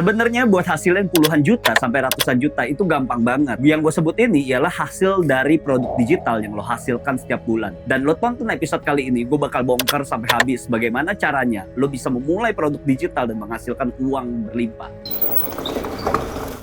Sebenarnya buat hasilin puluhan juta sampai ratusan juta itu gampang banget. Yang gue sebut ini ialah hasil dari produk digital yang lo hasilkan setiap bulan. Dan lo tonton episode kali ini, gue bakal bongkar sampai habis bagaimana caranya lo bisa memulai produk digital dan menghasilkan uang berlimpah.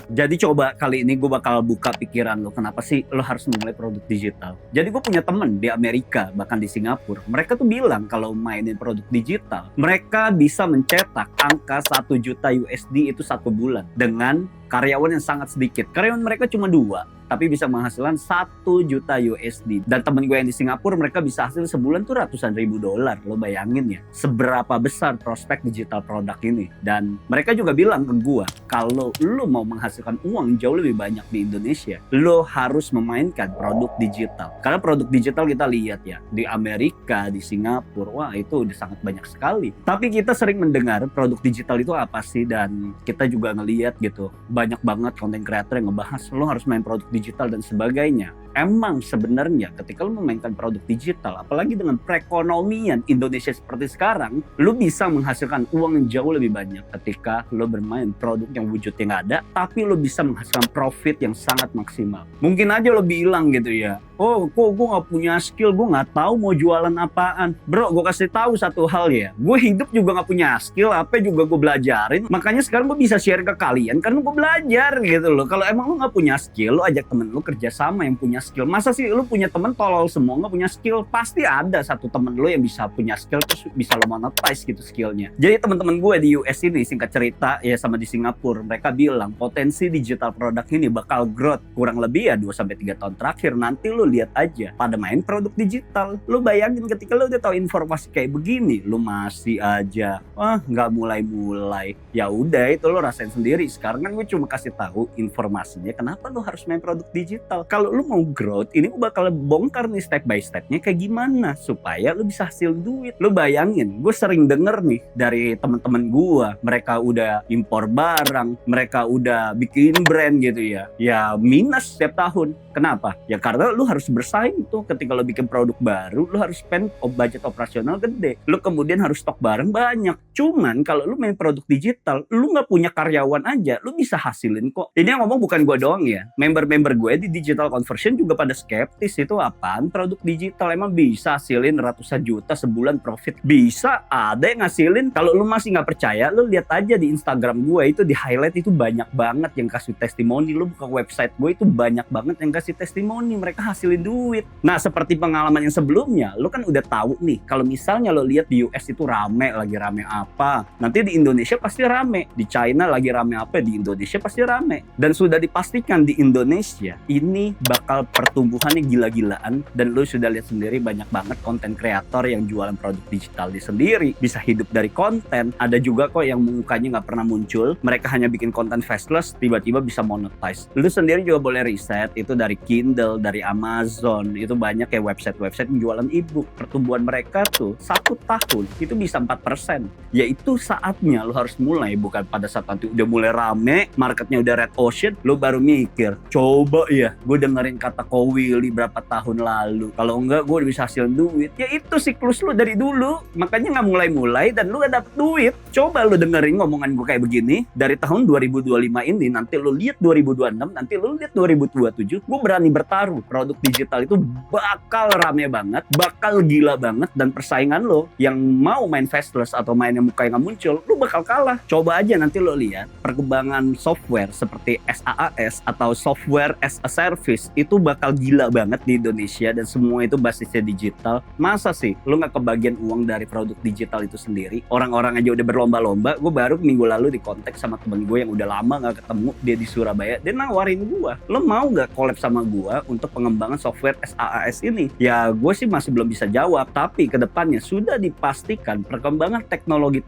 Jadi coba kali ini gue bakal buka pikiran lo, kenapa sih lo harus memulai produk digital. Jadi gue punya temen di Amerika, bahkan di Singapura. Mereka tuh bilang kalau mainin produk digital, mereka bisa mencetak angka 1 juta USD itu satu bulan dengan karyawan yang sangat sedikit. Karyawan mereka cuma 2, tapi bisa menghasilkan 1 juta USD. Dan temen gue yang di Singapura, mereka bisa hasil sebulan tuh ratusan ribu dolar. Lo bayangin ya, seberapa besar prospek digital produk ini. Dan mereka juga bilang ke gue, kalau lo mau menghasilkan uang jauh lebih banyak di Indonesia, lo harus memainkan produk digital. Karena produk digital kita lihat ya, di Amerika, di Singapura, wah itu udah sangat banyak sekali. Tapi kita sering mendengar produk digital itu apa sih, dan kita juga ngelihat gitu, banyak banget konten creator yang ngebahas lo harus main produk digital dan sebagainya. Emang sebenarnya ketika lo memainkan produk digital, apalagi dengan perekonomian Indonesia seperti sekarang, lo bisa menghasilkan uang yang jauh lebih banyak ketika lo bermain produk yang wujudnya nggak ada, tapi lo bisa menghasilkan profit yang sangat maksimal. Mungkin aja lo bilang gitu ya, oh kok gue nggak punya skill, gue nggak tahu mau jualan apaan. Bro, gue kasih tahu satu hal ya, gue hidup juga nggak punya skill, apa juga gue belajarin. Makanya sekarang gue bisa share ke kalian karena gue belajar gitu loh. Kalau emang lo nggak punya skill, lo ajak temen lo kerja sama yang punya skill. Masa sih lo punya temen tolol semua nggak punya skill? Pasti ada satu temen lo yang bisa punya skill, terus bisa lo monetize gitu skillnya. Jadi teman-teman gue di US ini, singkat cerita ya, sama di Singapura, mereka bilang potensi digital produk ini bakal growth kurang lebih ya 2-3 tahun terakhir. Nanti lo lihat aja pada main produk digital. Lo bayangin ketika lo udah tahu informasi kayak begini, lo masih aja nggak mulai-mulai. Ya udah, itu lo rasain sendiri. Sekarang kan gue cuma kasih tahu informasinya kenapa lo harus main produk digital. Kalau lo mau growth, ini gue bakal bongkar nih step by stepnya kayak gimana supaya lo bisa hasil duit. Lo bayangin, gue sering denger nih dari teman-teman gue, mereka udah impor barang, mereka udah bikin brand gitu ya, ya minus setiap tahun. Kenapa? Ya karena lo harus bersaing tuh. Ketika lo bikin produk baru, lo harus spend budget operasional gede, lo kemudian harus stok barang banyak. Cuman kalau lo main produk digital, lo nggak punya karyawan aja, lo bisa hasilin kok. Ini yang ngomong bukan gue doang ya, member-member gue di Digital Conversion juga pada skeptis, itu apaan produk digital, emang bisa hasilin ratusan juta sebulan profit? Bisa, ada yang ngasilin. Kalau lo masih nggak percaya, lo lihat aja di Instagram gue, itu di highlight itu banyak banget yang kasih testimoni. Lo buka website gue, itu banyak banget yang kasih testimoni, mereka hasilin duit. Nah, seperti pengalaman yang sebelumnya, lo kan udah tahu nih, kalau misalnya lo lihat di US itu rame, lagi rame apa, nanti di Indonesia pasti rame. Di China lagi rame apa, di Indonesia pasti rame. Dan sudah dipastikan di Indonesia ini bakal pertumbuhannya gila-gilaan. Dan lo sudah lihat sendiri banyak banget konten kreator yang jualan produk digital di sendiri, bisa hidup dari konten. Ada juga kok yang mukanya nggak pernah muncul, mereka hanya bikin konten faceless, tiba-tiba bisa monetize. Lo sendiri juga boleh riset, itu dari Kindle, dari Amazon, itu banyak kayak website-website yang jualan ebook. Pertumbuhan mereka tuh 1 tahun itu bisa 4%. Yaitu saatnya lo harus mulai, bukan pada saat nanti udah mulai rame, marketnya udah red ocean, lo baru mikir, coba ya gue dengerin kata Kowili berapa tahun lalu, kalau enggak gue udah bisa hasilin duit. Ya itu siklus lo dari dulu, makanya nggak mulai-mulai dan lo gak dapet duit. Coba lo dengerin ngomongan gue kayak begini dari tahun 2025 ini, nanti lo lihat 2026, nanti lo lihat 2027, gue berani bertaruh produk digital itu bakal rame banget, bakal gila banget, dan persaingan lo yang mau main faceless atau main yang mukanya nggak muncul, lo bakal kalah. Coba aja nanti lo lihat perkembangan software seperti SaaS atau software as a service itu bakal gila banget di Indonesia, dan semua itu basisnya digital. Masa sih lo nggak kebagian uang dari produk digital itu sendiri? Orang-orang aja udah berlomba-lomba. Gue baru minggu lalu di kontak sama temen gue yang udah lama nggak ketemu, dia di Surabaya, dia nawarin gue, lo mau nggak collab sama gue untuk pengembangan software SaaS ini? Ya gue sih masih belum bisa jawab, tapi kedepannya sudah dipastikan perkembangan teknologi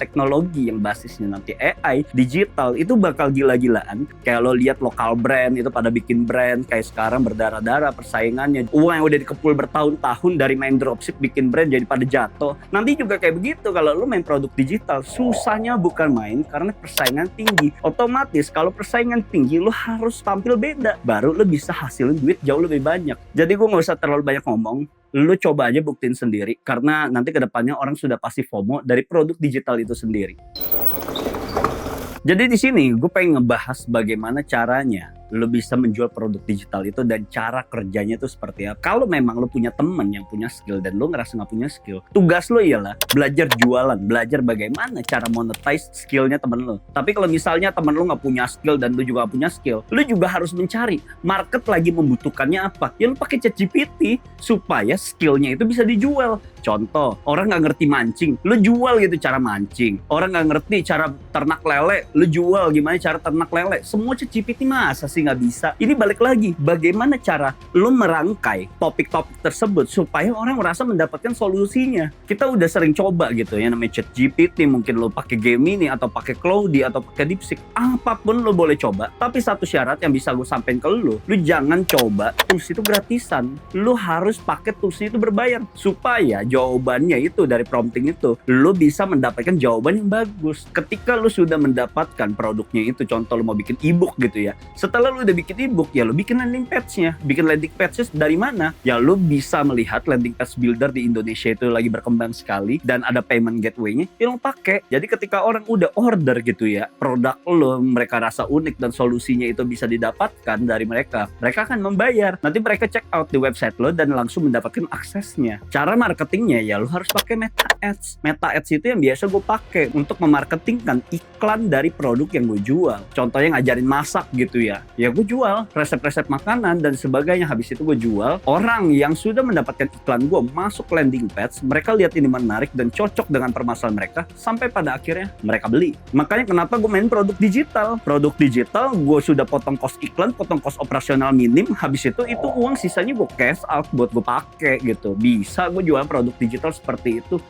yang basisnya nanti AI, digital, itu bakal gila-gilaan. Kayak lo lihat lokal brand itu pada bikin brand, kayak sekarang berdarah-darah persaingannya. Uang yang udah dikepul bertahun-tahun dari main dropship bikin brand jadi pada jatuh. Nanti juga kayak begitu kalau lo main produk digital. Susahnya bukan main karena persaingan tinggi. Otomatis kalau persaingan tinggi, lo harus tampil beda, baru lo bisa hasilin duit jauh lebih banyak. Jadi gue gak usah terlalu banyak ngomong, lu coba aja buktiin sendiri, karena nanti kedepannya orang sudah pasti FOMO dari produk digital itu sendiri. Jadi di sini gue pengen ngebahas bagaimana caranya lo bisa menjual produk digital itu dan cara kerjanya itu seperti apa. Kalau memang lo punya temen yang punya skill dan lo ngerasa nggak punya skill, tugas lo ialah belajar jualan, belajar bagaimana cara monetize skillnya temen lo. Tapi kalau misalnya temen lo nggak punya skill dan lo juga nggak punya skill, lo juga harus mencari market lagi membutuhkannya apa. Ya lo pakai ChatGPT supaya skillnya itu bisa dijual. Contoh, orang nggak ngerti mancing, lo jual gitu cara mancing. Orang nggak ngerti cara ternak lele, lo jual gimana cara ternak lele. Semua ChatGPT masa sih nggak bisa. Ini balik lagi, bagaimana cara lo merangkai topik-topik tersebut supaya orang merasa mendapatkan solusinya. Kita udah sering coba gitu ya, namanya ChatGPT, mungkin lo pakai Gemini atau pakai Claude atau pakai DeepSeek, apapun lo boleh coba. Tapi satu syarat yang bisa gue sampein ke lo jangan coba tools itu gratisan. Lo harus pakai tools itu berbayar supaya jawabannya itu dari prompting itu lo bisa mendapatkan jawaban yang bagus. Ketika lo sudah mendapatkan produknya itu, contoh lo mau bikin ebook gitu ya, setelah lo udah bikin ebook ya lo bikin landing page-nya. Bikin landing page dari mana? Ya lo bisa melihat landing page builder di Indonesia itu lagi berkembang sekali dan ada payment gateway-nya, ya lo pakai. Jadi ketika orang udah order gitu ya produk lo, mereka rasa unik dan solusinya itu bisa didapatkan dari mereka akan membayar. Nanti mereka check out di website lo dan langsung mendapatkan aksesnya. Cara marketingnya ya lo harus pakai Meta Ads. Meta Ads itu yang biasa gue pakai untuk memarketingkan iklan dari produk yang gue jual. Contohnya ngajarin masak gitu ya gue jual resep-resep makanan dan sebagainya. Habis itu gue jual, orang yang sudah mendapatkan iklan gue masuk landing page, mereka lihat ini menarik dan cocok dengan permasalahan mereka, sampai pada akhirnya mereka beli. Makanya kenapa gue main produk digital gue sudah potong cost iklan, potong cost operasional minim, habis itu uang sisanya gue cash out buat gue pakai gitu. Bisa gue jual produk digital seperti itu.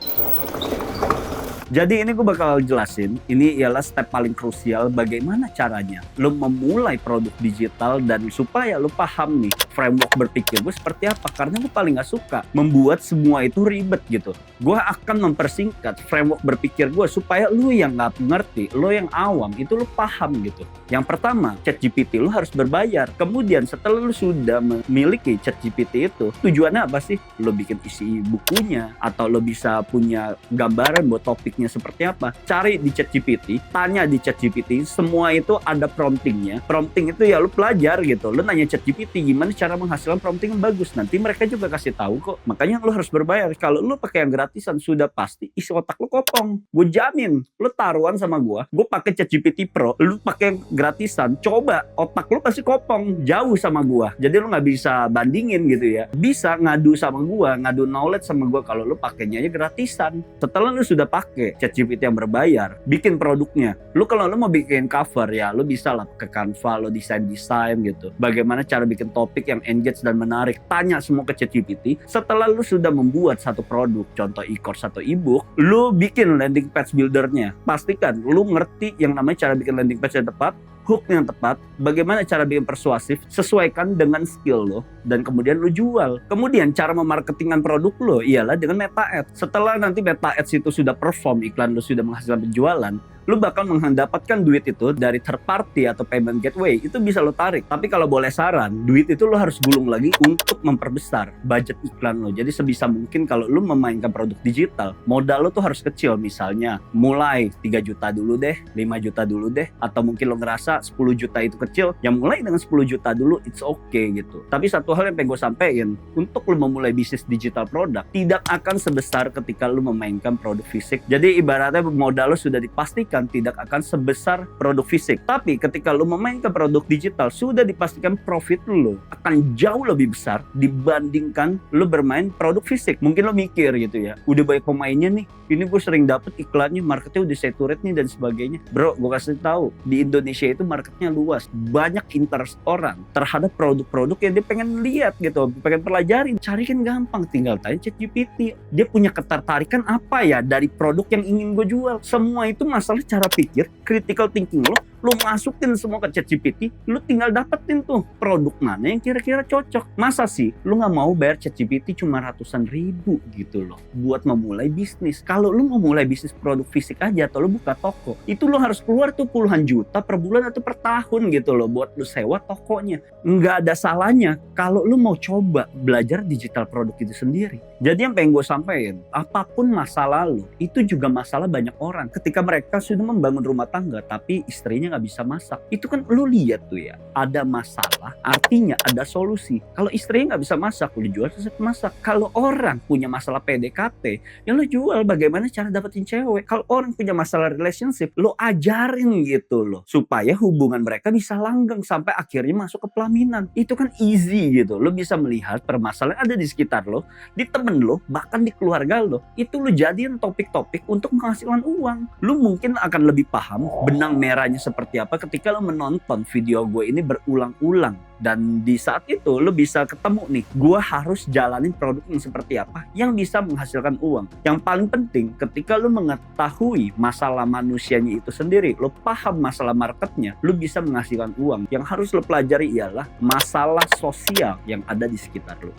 Jadi ini gue bakal jelasin, ini ialah step paling krusial bagaimana caranya lo memulai produk digital dan supaya lo paham nih framework berpikir gue seperti apa. Karena gue paling gak suka membuat semua itu ribet gitu. Gue akan mempersingkat framework berpikir gue supaya lo yang gak ngerti, lo yang awam itu lo paham gitu. Yang pertama, ChatGPT lo harus berbayar. Kemudian setelah lo sudah memiliki ChatGPT itu, tujuannya apa sih? Lo bikin isi bukunya atau lo bisa punya gambaran buat topik seperti apa, cari di ChatGPT, tanya di ChatGPT, semua itu ada promptingnya. Prompting itu ya lu pelajar gitu, lu nanya ChatGPT gimana cara menghasilkan prompting yang bagus, nanti mereka juga kasih tahu kok. Makanya lu harus berbayar. Kalau lu pakai yang gratisan sudah pasti isi otak lu kopong. Gue jamin, lu taruhan sama gue pakai ChatGPT Pro, lu pakai yang gratisan, coba otak lu pasti kopong, jauh sama gue. Jadi lu nggak bisa bandingin gitu ya. Bisa ngadu sama gue, ngadu knowledge sama gue kalau lu pakainya aja gratisan. Setelah lu sudah pakai ChatGPT yang berbayar, bikin produknya. Lu kalau lu mau bikin cover ya, lu bisa lah ke Canva, lu desain gitu. Bagaimana cara bikin topik yang engage dan menarik? Tanya semua ke ChatGPT. Setelah lu sudah membuat satu produk, contoh e-course atau e-book, lu bikin landing page buildernya. Pastikan lu ngerti yang namanya cara bikin landing page yang tepat, hook yang tepat, bagaimana cara bikin persuasif, sesuaikan dengan skill lo, dan kemudian lo jual. Kemudian cara memarketingkan produk lo ialah dengan Meta Ads. Setelah nanti Meta Ads itu sudah perform, iklan lo sudah menghasilkan penjualan, lo bakal mendapatkan duit itu dari third party atau payment gateway, itu bisa lo tarik. Tapi kalau boleh saran, duit itu lo harus gulung lagi untuk memperbesar budget iklan lo. Jadi sebisa mungkin kalau lo memainkan produk digital, modal lo tuh harus kecil. Misalnya mulai 3 juta dulu deh, 5 juta dulu deh, atau mungkin lo ngerasa 10 juta itu kecil, yang mulai dengan 10 juta dulu, it's okay gitu. Tapi satu hal yang pengen gue sampein, untuk lo memulai bisnis digital produk, tidak akan sebesar ketika lo memainkan produk fisik. Jadi ibaratnya modal lo sudah dipastikan tidak akan sebesar produk fisik. Tapi ketika lo memainkan produk digital, sudah dipastikan profit lo akan jauh lebih besar dibandingkan lo bermain produk fisik. Mungkin lo mikir gitu ya, udah banyak pemainnya nih, ini gue sering dapet iklannya, marketnya udah saturate nih dan sebagainya. Bro, gue kasih tahu, di Indonesia itu marketnya luas, banyak interest orang terhadap produk-produk yang dia pengen lihat gitu, pengen pelajarin. Cari kan gampang, tinggal tanya ChatGPT, dia punya ketertarikan apa ya dari produk yang ingin gue jual. Semua itu masalah cara pikir, critical thinking lo masukin semua ke ChatGPT, lo tinggal dapetin tuh produk mana yang kira-kira cocok. Masa sih lo nggak mau bayar ChatGPT cuma ratusan ribu gitu loh buat memulai bisnis? Kalau lo mau mulai bisnis produk fisik aja atau lo buka toko, itu lo harus keluar tuh puluhan juta per bulan atau per tahun gitu loh buat lo sewa tokonya. Nggak ada salahnya kalau lo mau coba belajar digital produk itu sendiri. Jadi yang pengen gue sampaikan, apapun masalah lo, itu juga masalah banyak orang. Ketika mereka sudah membangun rumah tangga, tapi istrinya nggak bisa masak. Itu kan lo lihat tuh ya, ada masalah, artinya ada solusi. Kalau istrinya nggak bisa masak, lo jual resep masak. Kalau orang punya masalah PDKT, ya lo jual bagaimana cara dapetin cewek. Kalau orang punya masalah relationship, lo ajarin gitu loh. Supaya hubungan mereka bisa langgeng sampai akhirnya masuk ke pelaminan. Itu kan easy gitu. Lo bisa melihat permasalahan ada di sekitar lo, di temen lo, bahkan di keluarga lo. Itu lo jadiin topik-topik untuk menghasilkan uang. Lo mungkin akan lebih paham benang merahnya seperti apa ketika lo menonton video gue ini berulang-ulang. Dan di saat itu lo bisa ketemu nih, gue harus jalanin produk yang seperti apa yang bisa menghasilkan uang. Yang paling penting ketika lo mengetahui masalah manusianya itu sendiri, lo paham masalah marketnya, lo bisa menghasilkan uang. Yang harus lo pelajari ialah masalah sosial yang ada di sekitar lo.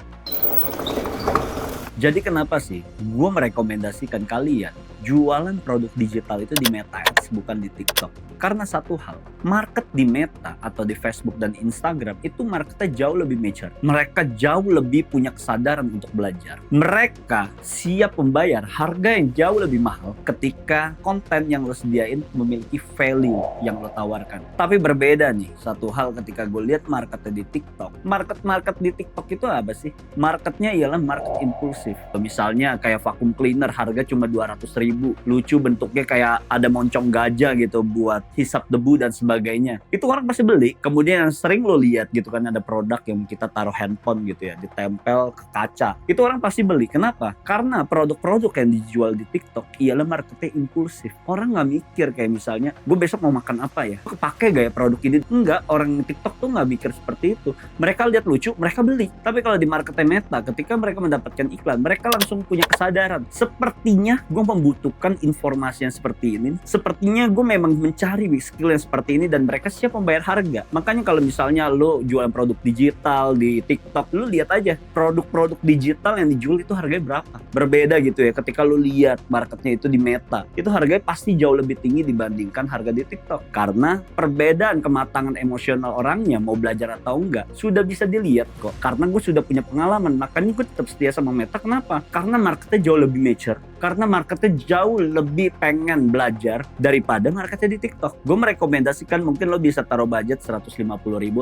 Jadi kenapa sih gue merekomendasikan kalian jualan produk digital itu di Meta Ads bukan di TikTok? Karena satu hal, market di Meta atau di Facebook dan Instagram itu marketnya jauh lebih mature. Mereka jauh lebih punya kesadaran untuk belajar. Mereka siap membayar harga yang jauh lebih mahal ketika konten yang lo sediain memiliki value yang lo tawarkan. Tapi berbeda nih, satu hal ketika gue lihat marketnya di TikTok. Market di TikTok itu apa sih? Marketnya ialah market impulsif. Misalnya kayak vacuum cleaner harga cuma 200.000, lucu bentuknya kayak ada moncong gajah gitu buat hisap debu dan sebagainya. Itu orang pasti beli. Kemudian yang sering lo lihat gitu kan, ada produk yang kita taruh handphone gitu ya, ditempel ke kaca. Itu orang pasti beli. Kenapa? Karena produk-produk yang dijual di TikTok ialah marketnya impulsif. Orang nggak mikir kayak misalnya, gue besok mau makan apa ya? Kepake gak ya produk ini? Enggak, orang di TikTok tuh nggak mikir seperti itu. Mereka lihat lucu, mereka beli. Tapi kalau di marketnya Meta, ketika mereka mendapatkan iklan, mereka langsung punya kesadaran. Sepertinya gue membutuhkan informasi yang seperti ini. Sepertinya gue memang mencari skill yang seperti ini dan mereka siap membayar harga. Makanya kalau misalnya lo jualan produk digital di TikTok, lo lihat aja produk-produk digital yang dijual itu harganya berapa. Berbeda gitu ya ketika lo lihat marketnya itu di Meta. Itu harganya pasti jauh lebih tinggi dibandingkan harga di TikTok. Karena perbedaan kematangan emosional orangnya mau belajar atau enggak sudah bisa dilihat kok. Karena gue sudah punya pengalaman, makanya gue tetap setia sama Meta. Kenapa? Karena marketnya jauh lebih mature. Karena marketnya jauh lebih pengen belajar daripada marketnya di TikTok. Gue merekomendasikan mungkin lo bisa taruh budget 150.000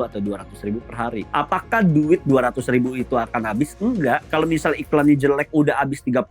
atau 200.000 per hari. Apakah duit 200.000 itu akan habis? Enggak. Kalau misal iklannya jelek udah habis 30%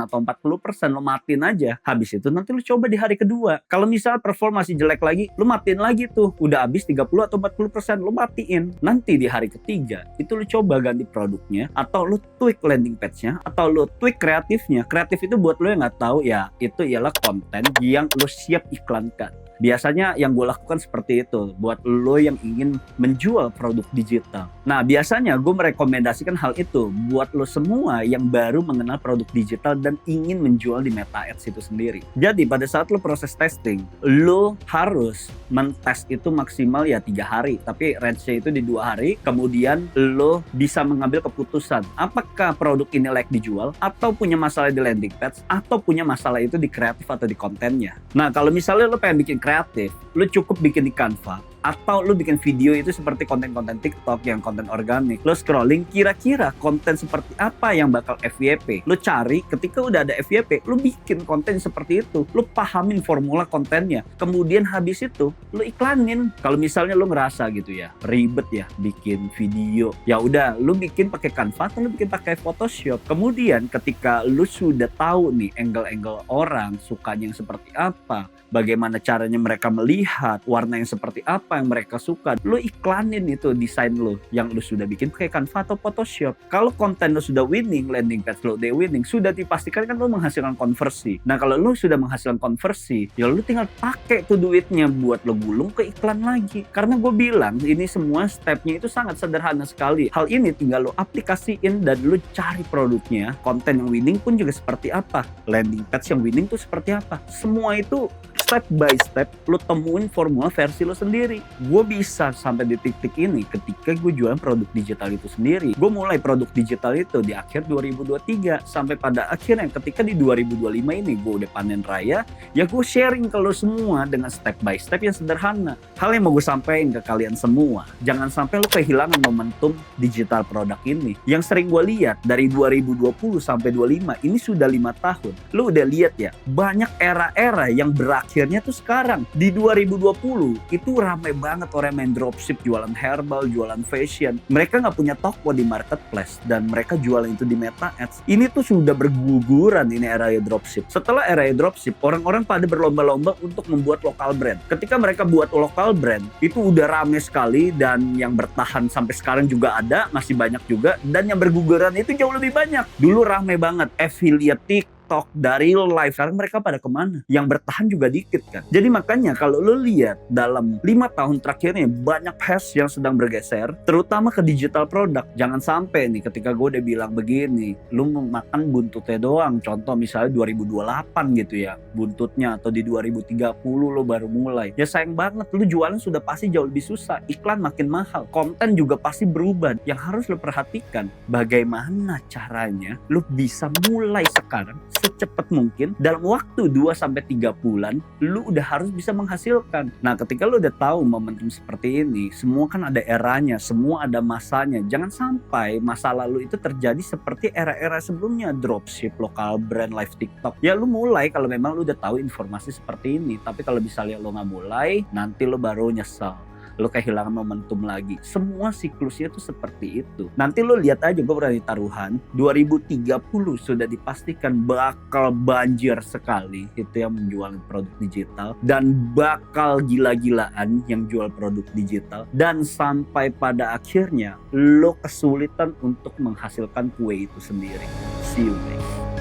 atau 40%, lo matiin aja. Habis itu nanti lo coba di hari kedua. Kalau misal perform masih jelek lagi, lo matiin lagi tuh. Udah habis 30 atau 40%, lo matiin. Nanti di hari ketiga, itu lo coba ganti produknya, atau lo tweak landing page-nya, atau lo tweak kreatifnya. Kreatif itu buat lo yang nggak tahu ya, itu ialah konten yang lo siap iklankan. Biasanya yang gue lakukan seperti itu buat lo yang ingin menjual produk digital. Nah biasanya gue merekomendasikan hal itu buat lo semua yang baru mengenal produk digital dan ingin menjual di Meta Ads itu sendiri. Jadi pada saat lo proses testing, lo harus mentes itu maksimal ya 3 hari. Tapi range-nya itu di 2 hari. Kemudian lo bisa mengambil keputusan apakah produk ini layak dijual, atau punya masalah di landing page, atau punya masalah itu di kreatif atau di kontennya. Nah kalau misalnya lo pengen bikin kreatif, lo cukup bikin di Canva, atau lo bikin video itu seperti konten-konten TikTok yang konten organik. Lo scrolling kira-kira konten seperti apa yang bakal FYP. Lo cari, ketika udah ada FYP, lo bikin konten seperti itu. Lo pahamin formula kontennya. Kemudian habis itu lo iklanin. Kalau misalnya lo ngerasa gitu ya, ribet ya bikin video, ya udah lo bikin pakai Canva atau lo bikin pakai Photoshop. Kemudian ketika lo sudah tahu nih angle-angle orang sukanya yang seperti apa, bagaimana caranya mereka melihat, warna yang seperti apa yang mereka suka, lo iklanin itu desain lo yang lo sudah bikin pakai Canva atau Photoshop. Kalau konten lo sudah winning, landing page lo udah winning, sudah dipastikan kan lo menghasilkan konversi. Nah kalau lo sudah menghasilkan konversi, ya lo tinggal pakai tuh duitnya buat lo gulung ke iklan lagi. Karena gue bilang ini semua stepnya itu sangat sederhana sekali. Hal ini tinggal lo aplikasiin dan lo cari produknya. Konten yang winning pun juga seperti apa, landing page yang winning tuh seperti apa. Semua itu step by step lu temuin formula versi lu sendiri. Gue bisa sampai di titik ini ketika gue jualan produk digital itu sendiri. Gue mulai produk digital itu di akhir 2023 sampai pada akhirnya ketika di 2025 ini gue udah panen raya, ya gue sharing ke lu semua dengan step by step yang sederhana. Hal yang mau gue sampaikan ke kalian semua, jangan sampai lu kehilangan momentum digital produk ini. Yang sering gue lihat dari 2020 sampai 25 ini sudah 5 tahun. Lu udah lihat ya, banyak era-era yang berakhirnya tuh sekarang. Di 2020 itu ramai banget orang main dropship, jualan herbal, jualan fashion. Mereka nggak punya toko di marketplace dan mereka jualan itu di Meta Ads. Ini tuh sudah berguguran ini era dropship. Setelah era dropship, orang-orang pada berlomba-lomba untuk membuat lokal brand. Ketika mereka buat lokal brand, itu udah rame sekali dan yang bertahan sampai sekarang juga ada, masih banyak juga, dan yang berguguran itu jauh lebih banyak. Dulu rame banget affiliate dari live, sekarang mereka pada kemana? Yang bertahan juga dikit kan. Jadi makanya kalau lo lihat dalam 5 tahun terakhir ini banyak hash yang sedang bergeser, terutama ke digital produk. Jangan sampai nih ketika gue udah bilang begini, lo makan buntutnya doang. Contoh misalnya 2028 gitu ya, buntutnya, atau di 2030 lo baru mulai. Ya sayang banget, lo jualan sudah pasti jauh lebih susah, iklan makin mahal, konten juga pasti berubah. Yang harus lo perhatikan, bagaimana caranya lo bisa mulai sekarang secepat mungkin, dalam waktu 2-3 bulan lu udah harus bisa menghasilkan. Nah ketika lu udah tahu momentum seperti ini, semua kan ada eranya, semua ada masanya. Jangan sampai masa lalu itu terjadi seperti era-era sebelumnya, dropship, lokal brand, live TikTok. Ya lu mulai kalau memang lu udah tahu informasi seperti ini, tapi kalau misalnya lu nggak mulai, nanti lu baru nyesel, lo kehilangan momentum lagi. Semua siklusnya tuh seperti itu. Nanti lo lihat aja, gue berani taruhan 2030 sudah dipastikan bakal banjir sekali itu yang menjual produk digital, dan bakal gila-gilaan yang jual produk digital, dan sampai pada akhirnya lo kesulitan untuk menghasilkan kue itu sendiri. See you guys.